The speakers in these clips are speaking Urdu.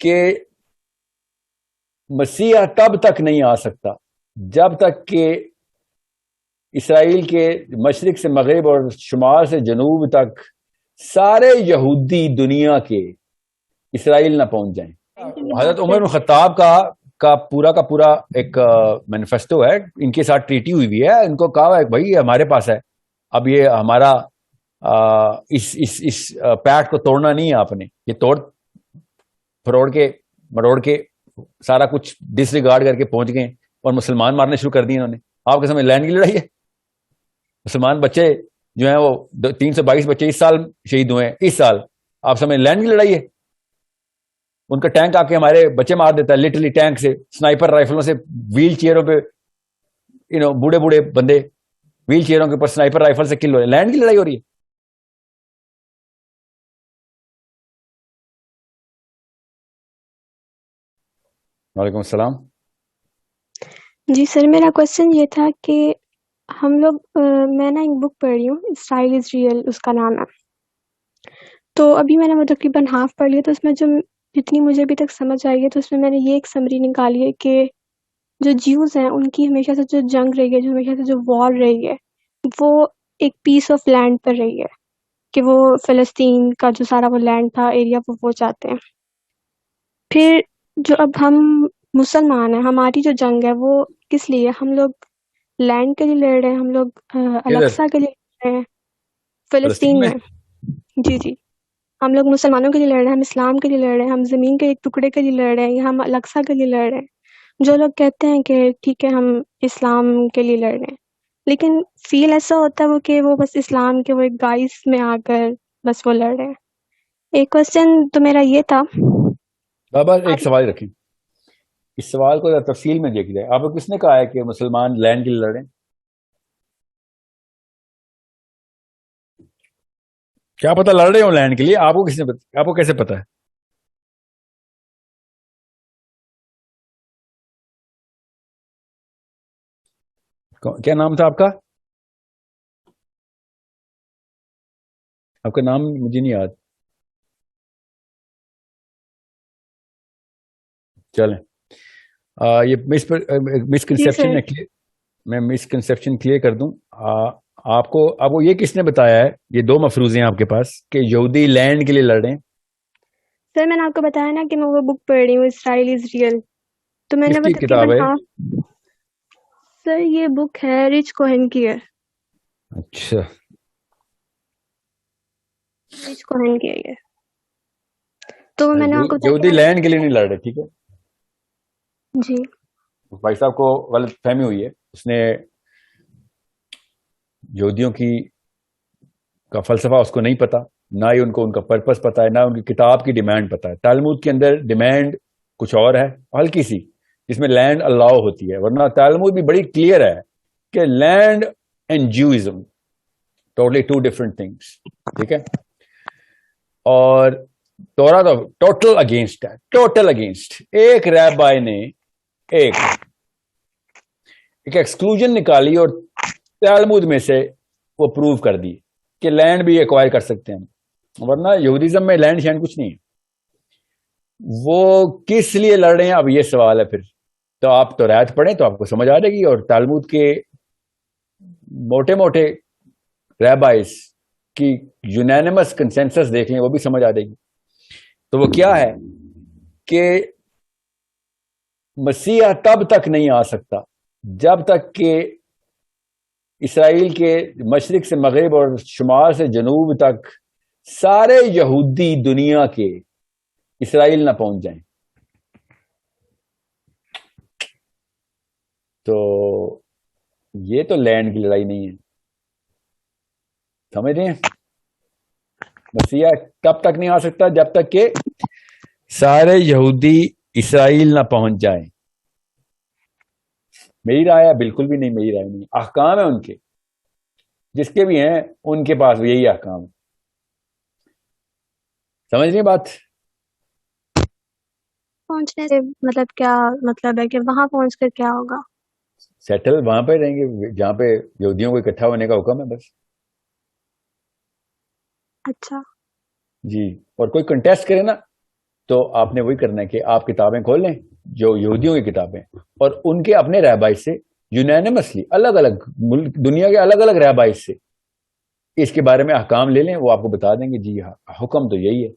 کہ مسیح تب تک نہیں آ سکتا جب تک کہ اسرائیل کے مشرق سے مغرب اور شمال سے جنوب تک سارے یہودی دنیا کے اسرائیل نہ پہنچ جائیں. حضرت عمر بن خطاب کا پورا ایک مینیفیسٹو ہے، ان کے ساتھ ٹریٹی ہوئی بھی ہے. ان کو کہا ہے بھائی ہمارے پاس ہے، اب یہ ہمارا اس پیکٹ کو توڑنا نہیں ہے، آپ نے یہ مروڑ کے سارا کچھ ڈس ریگارڈ کر کے پہنچ گئے اور مسلمان مارنے شروع کر دیے انہوں نے. آپ کے سامنے لینڈ کی لڑائی ہے. مسلمان بچے جو ہیں وہ 322 بچے اس سال شہید ہوئے ہیں. اس سال آپ سامنے لینڈ کی لڑائی ہے. ان کا ٹینک آ کے ہمارے بچے مار دیتا ہے، لٹرلی ٹینک سے، سنائپر رائفلوں سے، ویل چیئروں پہ بوڑھے بندے ویل چیئروں کے اوپر سنائپر رائفل سے کل ہو رہے ہیں. لینڈ کی لڑائی ہو رہی ہے. وعلیکم السلام. جی سر، میرا کوشچن یہ تھا کہ ہم لوگ میں نا ایک بک پڑھ رہی ہوں، اسرائیل از ریئل اس کا نام ہے. تو ابھی میں نے وہ تقریباً ہاف پڑھ لیا، تو اس میں جتنی مجھے ابھی تک سمجھ آئی ہے تو اس میں نے یہ ایک سمری نکالی ہے کہ جو جیوز ہیں ان کی ہمیشہ سے جو جنگ رہی ہے، جو ہمیشہ سے جو وار رہی ہے، وہ ایک پیس آف لینڈ پر رہی ہے، کہ وہ فلسطین کا جو سارا وہ لینڈ تھا ایریا وہ چاہتے ہیں. پھر جو اب ہم مسلمان ہیں، ہماری جو جنگ ہے وہ کس لیے؟ ہم لوگ لینڈ کے لیے لڑ رہے ہیں، ہم لوگ الاقصی کے لیے لڑ رہے ہیں فلسطین میں. جی جی، ہم لوگ مسلمانوں کے لیے لڑ رہے ہیں، ہم اسلام کے لیے لڑ رہے ہیں، ہم زمین کے ایک ٹکڑے کے لیے لڑ رہے ہیں، یا ہم الاقصی کے لیے لڑ رہے ہیں. جو لوگ کہتے ہیں کہ ٹھیک ہے ہم اسلام کے لیے لڑ رہے ہیں، لیکن فیل ایسا ہوتا ہے کہ وہ بس اسلام کے وہ ایک گائز میں آ کر بس وہ لڑ رہے ہیں. ایک کوشچن تو میرا یہ تھا. بابا ایک سوال رکھیں، اس سوال کو تفصیل میں دیکھ جائے. آپ کو کس نے کہا ہے کہ مسلمان لینڈ کے لیے لڑیں؟ کیا پتہ لڑ رہے ہوں لینڈ کے لیے؟ آپ کو کس نے آپ کو کیسے پتا ہے؟ کیا نام تھا آپ کا؟ آپ کا نام مجھے نہیں یاد. چلیں یہ مسکنسیپشن میں مسکنسیپشن کلیئر کر دوں. آپ کو یہ کس نے بتایا ہے، یہ دو مفروضے ہیں آپ کے پاس، کہ یہودی لینڈ کے لیے لڑ رہے ہیں؟ سر میں نے آپ کو بتایا نا کہ میں وہ بک پڑھ رہی ہوں، اسرائیل از ریئل. تو میں نے کس کی کتاب ہے؟ سر یہ بک ہے رچ کوہن کی ہے. اچھا، رچ کوہن کی ہے. تو میں نے آپ کو یہودی لینڈ کے لیے نہیں لڑ رہے، ٹھیک ہے جی. بھائی صاحب کو غلط فہمی ہوئی ہے. اس نے یہودیوں کا فلسفہ اس کو نہیں پتا، نہ ہی ان کو ان کا پرپس پتا ہے، نہ ان کی کتاب کی ڈیمانڈ پتا ہے. تالمود کے اندر ڈیمانڈ کچھ اور ہے، ہلکی سی، جس میں لینڈ الاؤ ہوتی ہے. ورنہ تالمود بھی بڑی کلیئر ہے کہ land and Zionism totally two different things, ٹھیک ہے. اور تورا تو ٹوٹل اگینسٹ ہے، ٹوٹل اگینسٹ. ایک ریبائی نے ایک ایکسکلوژن نکالی اور تالمود میں سے وہ پروو کر دی کہ لینڈ بھی ایکوائر کر سکتے ہیں. ورنہ یہودیزم میں لینڈ شینڈ کچھ نہیں ہے. وہ کس لیے لڑ رہے ہیں اب یہ سوال ہے. پھر تو آپ تو رعایت پڑھیں تو آپ کو سمجھ آ جائے گی، اور تالمود کے موٹے موٹے ریبائز کی یونینمس کنسنسس دیکھ لیں، وہ بھی سمجھ آ جائے گی. تو وہ کیا ہے کہ مسیح تب تک نہیں آ سکتا جب تک کہ اسرائیل کے مشرق سے مغرب اور شمال سے جنوب تک سارے یہودی دنیا کے اسرائیل نہ پہنچ جائیں. تو یہ تو لینڈ کی لڑائی نہیں ہے، سمجھ رہے ہیں؟ مسیح تب تک نہیں آ سکتا جب تک کہ سارے یہودی اسرائیل نہ پہنچ جائیں. میری رائے ہے؟ بالکل بھی نہیں، میری رائے نہیں. احکام ہے ان کے، جس کے بھی ہیں ان کے پاس یہی احکام ہے. سمجھ رہی بات؟ پہنچنے سے مطلب کیا مطلب ہے کہ وہاں پہنچ کر کیا ہوگا؟ سیٹل وہاں پہ رہیں گے جہاں پہ یہودیوں کو اکٹھا ہونے کا حکم ہے، بس. اچھا جی. اور کوئی کنٹیسٹ کرے نا تو آپ نے وہی کرنا ہے کہ آپ کتابیں کھول لیں جو یہودیوں کی کتابیں, اور ان کے اپنے رہبائی سے یونینمسلی الگ الگ ملک دنیا کے الگ الگ رہبائی سے اس کے بارے میں احکام لے لیں. وہ آپ کو بتا دیں گے جی ہاں حکم تو یہی ہے.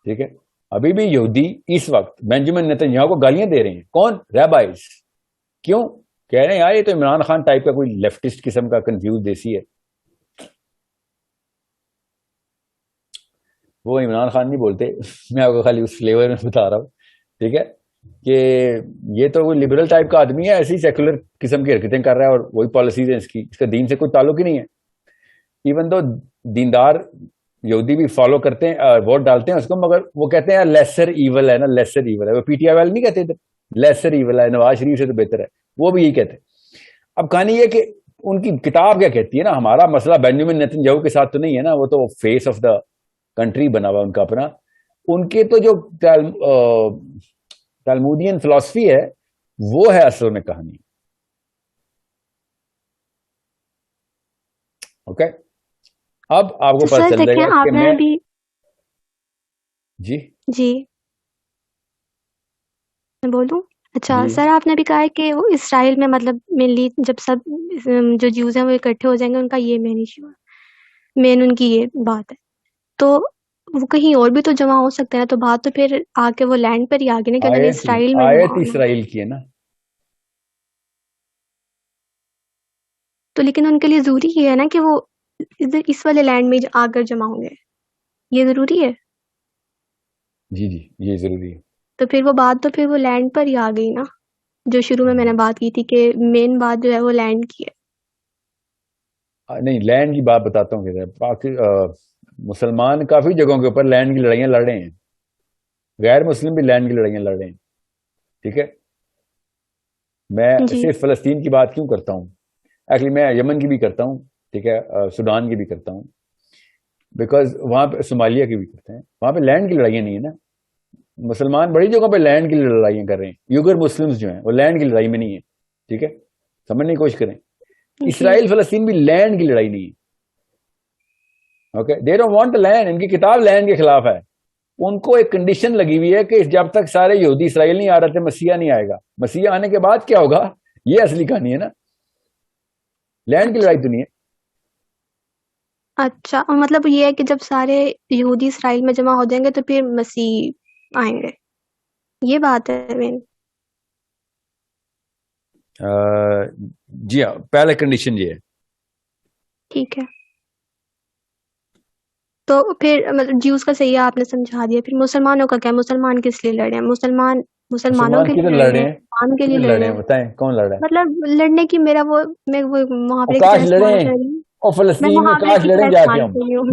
ٹھیک ہے, ابھی بھی یہودی اس وقت بینجامن نیتنیاہو کو گالیاں دے رہے ہیں. کون؟ ریبائز. کیوں کہہ رہے ہیں یار یہ تو عمران خان ٹائپ کا کوئی لیفٹسٹ قسم کا کنفیوز دیسی ہے. وہ عمران خان نہیں بولتے, میں آپ کو خالی اس فلیور میں بتا رہا ہوں. ٹھیک ہے, کہ یہ تو وہ لبرل ٹائپ کا آدمی ہے, ایسی سیکولر قسم کی حرکتیں کر رہا ہے اور وہی پالیسیز ہیں اس کی, اس کا دین سے کوئی تعلق ہی نہیں ہے. ایون تو دیندار یہودی بھی فالو کرتے ہیں اور ووٹ ڈالتے ہیں اس کو, مگر وہ کہتے ہیں لیسر ایول ہے نا, لیسر ایول ہے. وہ پی ٹی آئی والے نہیں کہتے تھے لیسر ایول ہے, نواز شریف سے تو بہتر ہے, وہ بھی یہی کہتے ہیں. اب کہانی یہ کہ ان کی کتاب کیا کہتی ہے نا, ہمارا مسئلہ بینجامن نیتنیاہو کے ساتھ تو نہیں ہے نا, وہ تو فیس آف دا کنٹری بنا ہوا ان کا اپنا. ان کے تو جو تالمودین فلسفی ہے وہ ہے اصل میں کہانی. اوکے, اب آپ کو پتا چل جائے گا کہ میں جی میں بولوں. اچھا جی سر, آپ نے بھی کہا ہے کہ وہ اسرائیل میں مطلب مینلی جب سب جو جیوز ہیں وہ اکٹھے ہو جائیں گے, ان کا یہ مین ایشو ہے, مین ان کی یہ بات ہے. تو وہ کہیں اور بھی تو جمع ہو سکتے ہیں, تو بات تو پھر آ کے وہ لینڈ پر ہی آ گئی نا کہ انہوں نے اسرائیل میں آیت اسرائیل کی ہے نا. تو لیکن ان کے لیے ضروری ہی ہے نا کہ وہ اس والے لینڈ میں آ کر جمع ہوں گے, یہ ضروری ہے. جی جی یہ ضروری ہے. تو پھر وہ بات تو پھر وہ لینڈ پر ہی آ گئی نا, جو شروع میں نے بات کی تھی کہ مین بات جو ہے وہ لینڈ کی ہے. نہیں, لینڈ کی بات بتاتا ہوں. مسلمان کافی جگہوں کے اوپر لینڈ کی لڑائیاں لڑ رہے ہیں, غیر مسلم بھی لینڈ کی لڑائیاں لڑ رہے ہیں. ٹھیک ہے, میں صرف فلسطین کی بات کیوں کرتا ہوں, ایکچولی میں یمن کی بھی کرتا ہوں, ٹھیک ہے, سوڈان کی بھی کرتا ہوں, بیکاز وہاں پہ صومالیہ کی بھی کرتے ہیں. وہاں پہ لینڈ کی لڑائیاں نہیں ہے نا. مسلمان بڑی جگہوں پہ لینڈ کی لڑائیاں کر رہے ہیں. یوگر مسلمز جو ہیں وہ لینڈ کی لڑائی میں نہیں ہے. ٹھیک ہے, سمجھنے کی کوشش کریں. اسرائیل فلسطین بھی لینڈ کی لڑائی نہیں ہے. Okay, they don't want land. ان کی کتاب لینڈ کے خلاف ہے. ان کو ایک کنڈیشن لگی ہوئی ہے کہ جب تک سارے یہودی اسرائیل نہیں آ رہے تھے مسیح نہیں آئے گا. مسیح آنے کے بعد کیا ہوگا, یہ اصلی کہانی ہے نا. لینڈ کی لڑائی تو نہیں ہے. اچھا, اور مطلب یہ ہے کہ جب سارے یہودی اسرائیل میں جمع ہو جائیں گے تو پھر مسیح آئیں گے, یہ بات ہے مین. جی ہاں, پہلے کنڈیشن یہ ہے. ٹھیک ہے, تو پھر مطلب جیوز کا صحیح آپ نے سمجھا دیا. پھر مسلمانوں کا کیا, مسلمان کس لیے لڑے ہیں؟ مسلمانوں کے لیے لڑ رہے ہیں, قرآن کے لیے لڑ رہے ہیں. بتائیں کون لڑ رہا ہے؟ مطلب لڑنے کی میں وہ محاورے کی کاش طرح لڑیں, استعمال کر رہی ہوں. اور میں فلسطین میں محاورے کاش کی لڑیں طرح جا کے استعمال ہم. کر رہی ہوں.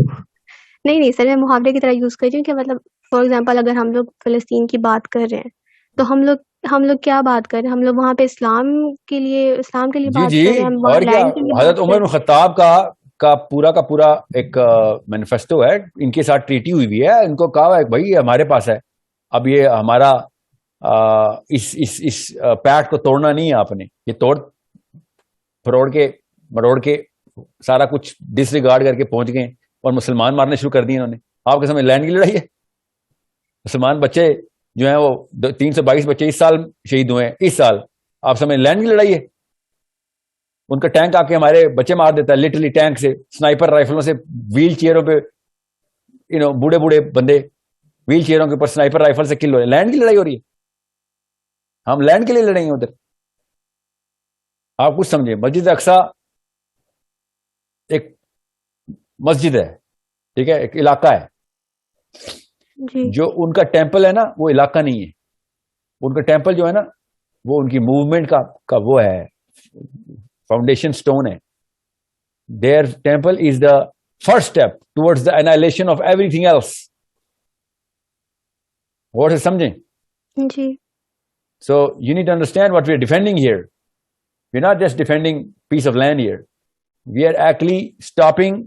نہیں سر, میں محاورے کی طرح یوز کر رہی ہوں کہ مطلب فار ایگزامپل اگر ہم لوگ فلسطین کی بات کر رہے ہیں تو ہم لوگ کیا بات کر رہے ہیں؟ ہم لوگ وہاں پہ اسلام کے لیے جی بات جی, کر رہے ہیں, ہم وہاں اور کیا, لینڈ کے لیے حضرت بات کر عمر رہے بن خطاب کا پورا ایک مینیفیسٹو ہے, ان کے ساتھ ٹریٹی ہوئی بھی ہے. ان کو کہا ہے بھائی ہمارے پاس ہے, اب یہ ہمارا اس پیکٹ کو توڑنا نہیں ہے آپ نے. یہ مروڑ کے سارا کچھ ڈس ریگارڈ کر کے پہنچ گئے اور مسلمان مارنے شروع کر دیے انہوں نے. آپ کے سامنے لینڈ کی لڑائی ہے. مسلمان بچے جو ہیں وہ 322 بچے اس سال شہید ہوئے ہیں. اس سال آپ سمجھ لینڈ کی لڑائی ہے. ان کا ٹینک آ کے ہمارے بچے مار دیتا ہے, لٹرلی ٹینک سے, سنائپر رائفلوں سے, ویل چیئروں پہ بوڑھے بندے ویل چیئروں کے اوپر سنائپر رائفل سے کل ہو رہے ہیں. لینڈ کی لڑائی ہو رہی ہے. ہم لینڈ کے لیے لڑیں گے ادھر. آپ کچھ سمجھیں, مسجد اقصی ایک مسجد ہے, ٹھیک ہے, ایک علاقہ ہے. جو ان کا ٹیمپل ہے نا وہ علاقہ نہیں ہے. ان کا ٹیمپل جو ہے نا وہ ان کی موومنٹ کا وہ ہے, فاؤنڈیشن سٹون ہے. Their temple is the first step towards the annihilation of everything else. غور سے سمجھیں. جی. So you need to understand what we are defending here. We're not just defending piece of land here. We are actually stopping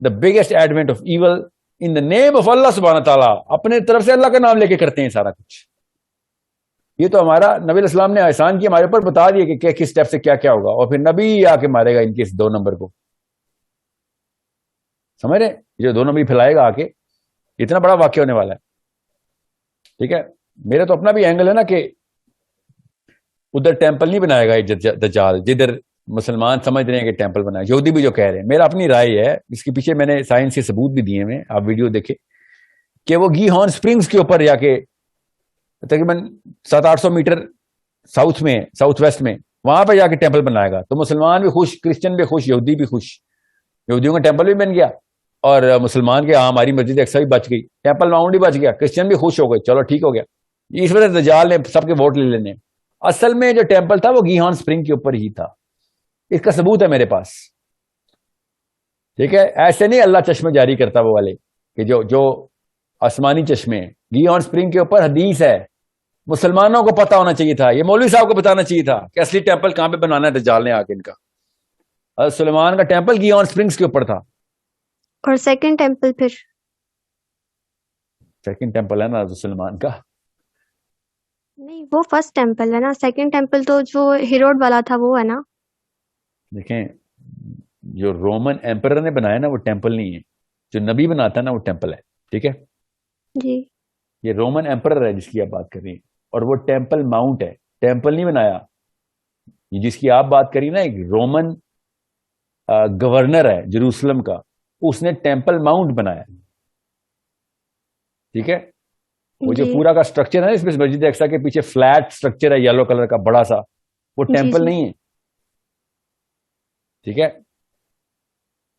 the biggest advent of evil in the name of Allah subhanahu wa ta'ala. اپنے طرف سے اللہ کا نام لے کے کرتے ہیں سارا کچھ. یہ تو ہمارا نبی علیہ السلام نے احسان کیا, ہمارے اوپر بتا دیا کہ کس سٹیپ سے کیا کیا ہوگا, اور پھر نبی آ کے مارے گا ان کے 2 نمبر کو. سمجھ رہے, جو 2 نمبر پھیلائے گا آ کے, اتنا بڑا واقعہ ہونے والا ہے. ٹھیک ہے, میرا تو اپنا بھی اینگل ہے نا کہ ادھر ٹیمپل نہیں بنائے گا دجال جدھر مسلمان سمجھ رہے ہیں کہ ٹیمپل بنائے, یہودی بھی جو کہہ رہے ہیں. میرا اپنی رائے ہے, اس کے پیچھے میں نے سائنس کے ثبوت بھی دیے ہیں, آپ ویڈیو دیکھیں, کہ وہ گی ہارن اسپرنگس کے اوپر جا کے تقریباً 700-800 میٹر ساؤتھ میں, ساؤتھ ویسٹ میں, وہاں پہ جا کے ٹیمپل بنائے گا. تو مسلمان بھی خوش, کرسچن بھی خوش, یہودی بھی خوش. یہودیوں کا ٹیمپل بھی بن گیا اور مسلمان کے ہماری مسجد اقصی بھی بچ گئی, ٹیمپل ماؤنٹ بھی بچ گیا, کرسچن بھی خوش ہو گئے, چلو ٹھیک ہو گیا. اس وجہ سے دجال نے سب کے ووٹ لے لینے. اصل میں جو ٹیمپل تھا وہ گیہان اسپرنگ کے اوپر ہی تھا, اس کا ثبوت ہے میرے پاس. ٹھیک ہے, ایسے نہیں اللہ چشمے جاری کرتا وہ والے کہ جو آسمانی چشمے, گیہان اسپرنگ کے اوپر حدیث ہے. مسلمانوں کو پتا ہونا چاہیے تھا, یہ مولوی صاحب کو بتانا چاہیے تھا کہ اصلی ٹیمپل کہاں پہ بنانا ہے دجال نے آ کے. ان کا حضرت سلیمان کا ٹیمپل گیہان اسپرنگس کے اوپر تھا. اور سیکنڈ ٹیمپل پھر سیکنڈ ٹیمپل ہے نا حضرت سلیمان کا. نہیں, وہ فرسٹ ٹیمپل ہے نا. سیکنڈ ٹیمپل تو جو ہیروڈ والا تھا وہ ہے نا. دیکھیں, جو رومن ایمپرر نے بنایا نا وہ ٹیمپل نہیں ہے, جو نبی بناتا ہے نا وہ ٹیمپل ہے. ٹھیک ہے, جی یہ رومن ایمپرر ہے جس کی آپ بات کر رہی ہیں, اور وہ ٹیمپل ماؤنٹ ہے, ٹیمپل نہیں بنایا. یہ جس کی آپ بات کری نا, ایک رومن گورنر ہے جروسلم کا, اس نے ٹیمپل ماؤنٹ بنایا. ٹھیک ہے, وہ جو جی پورا کا سٹرکچر ہے نا اس میں مسجد اقصی کے پیچھے فلیٹ سٹرکچر ہے یلو کلر کا بڑا سا, وہ جی ٹیمپل جی. نہیں ہے. ٹھیک ہے,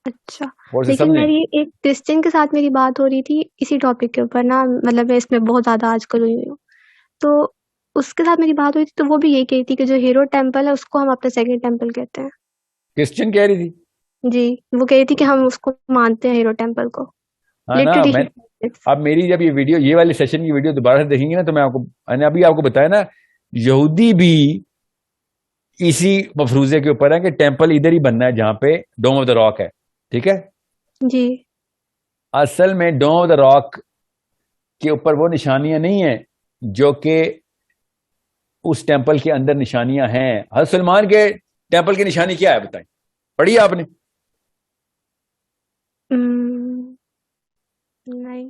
اچھا, اور سے لیکن سمجھیں. میری ایک کرسچن کے ساتھ میری بات ہو رہی تھی اسی ٹاپک کے اوپر نا, مطلب میں اس میں بہت زیادہ آج کل ہوئی ہوں. تو اس کے ساتھ میری بات ہوئی تھی تو وہ بھی یہی کہی تھی کہ جو ہیرو ٹیمپل ہے اس کو ہم اپنا سیکنڈ ٹیمپل کہتے ہیں. کرسچن کہہ رہی تھی. جی, وہ کہی تھی کہ ہم اس کو مانتے ہیں ہیرو ٹیمپل کو. ہاں نا, لٹرلی میں اب میری جب یہ ویڈیو, یہ والی سیشن کی ویڈیو دوبارہ سے دیکھیں گے نا تو میں نے ابھی آپ کو بتایا نا, یہودی بھی اسی مفروضے کے اوپر ہے کہ ٹیمپل ادھر ہی بننا ہے جہاں پہ ڈوم آف دا راک ہے. ٹھیک ہے, جی اصل میں ڈوم آف دا راک کے اوپر وہ نشانیاں نہیں ہیں جو کہ اس ٹیمپل کے اندر نشانیاں ہیں. حضرت سلمان کے ٹیمپل کی نشانی کیا ہے بتائیں, پڑھی آپ نے؟ نہیں.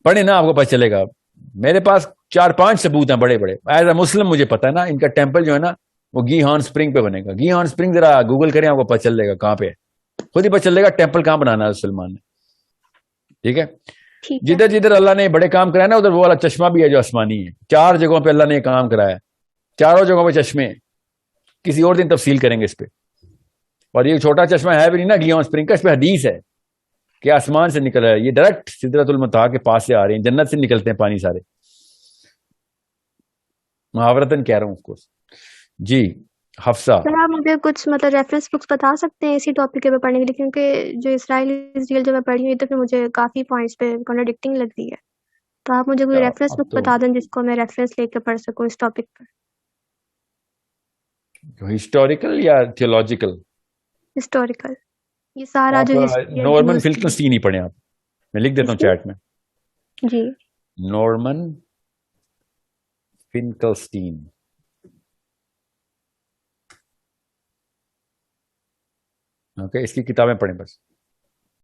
پڑھے نا, آپ کو پتہ چلے گا. میرے پاس 4-5 ثبوت ہیں بڑے بڑے. ایز اے مسلم مجھے پتا ہے نا, ان کا ٹیمپل جو ہے نا وہ گی ہارن اسپرنگ پہ بنے گا. گی ہارن اسپرنگ ذرا گوگل کریں, آپ کو پتہ چل جائے گا کہاں پہ ہے, خود ہی پتہ چلے گا ٹیمپل کہاں بنانا ہے سلمان نے. ٹھیک ہے, ٹھیک ہے. جدھر جدھر اللہ نے بڑے کام کرایا نا ادھر وہ والا چشمہ بھی ہے جو آسمانی ہے. 4 جگہوں پہ اللہ نے یہ کام کرایا, چاروں جگہوں پہ چشمے. کسی اور دن تفصیل کریں گے اس پہ. اور یہ چھوٹا چشمہ ہے بھی نہیں نا گی ہارن اسپرنگ کا, اس پہ حدیث ہے کہ آسمان سے نکل رہا ہے, یہ ڈائریکٹ سدرۃ المنتہا کے پاس سے آ رہے ہیں, جنت سے نکلتے ہیں پانی سارے. محاورتن کہہ رہا ہوں اس کو. جی حفصہ, سر آپ مجھے کچھ مطلب ریفرنس بکس بتا سکتے ہیں اسی ٹاپک کے پڑھنے کے لیے, کیونکہ جو اسرائیل جو میں پڑھی ہوں ادھر پہ مجھے کافی پوائنٹس پہ کنٹراڈکٹنگ لگ رہی ہے. تو آپ مجھے کوئی ریفرنس اب بک تو بتا دیں جس کو میں ریفرنس لے کے پڑھ سکوں اس ٹاپک پر. ہسٹوریکل یا تھیولوجیکل؟ ہسٹوریکل, یہ سارا آپ جو ہسٹری ہے نورمن جوز کی. فلکنسٹین ہی پڑھیں آپ, میں لکھ دیتا ہوں چیٹ میں. جی نورمن فنکلسٹین. اوکے, اس کی کتابیں پڑھیں بس.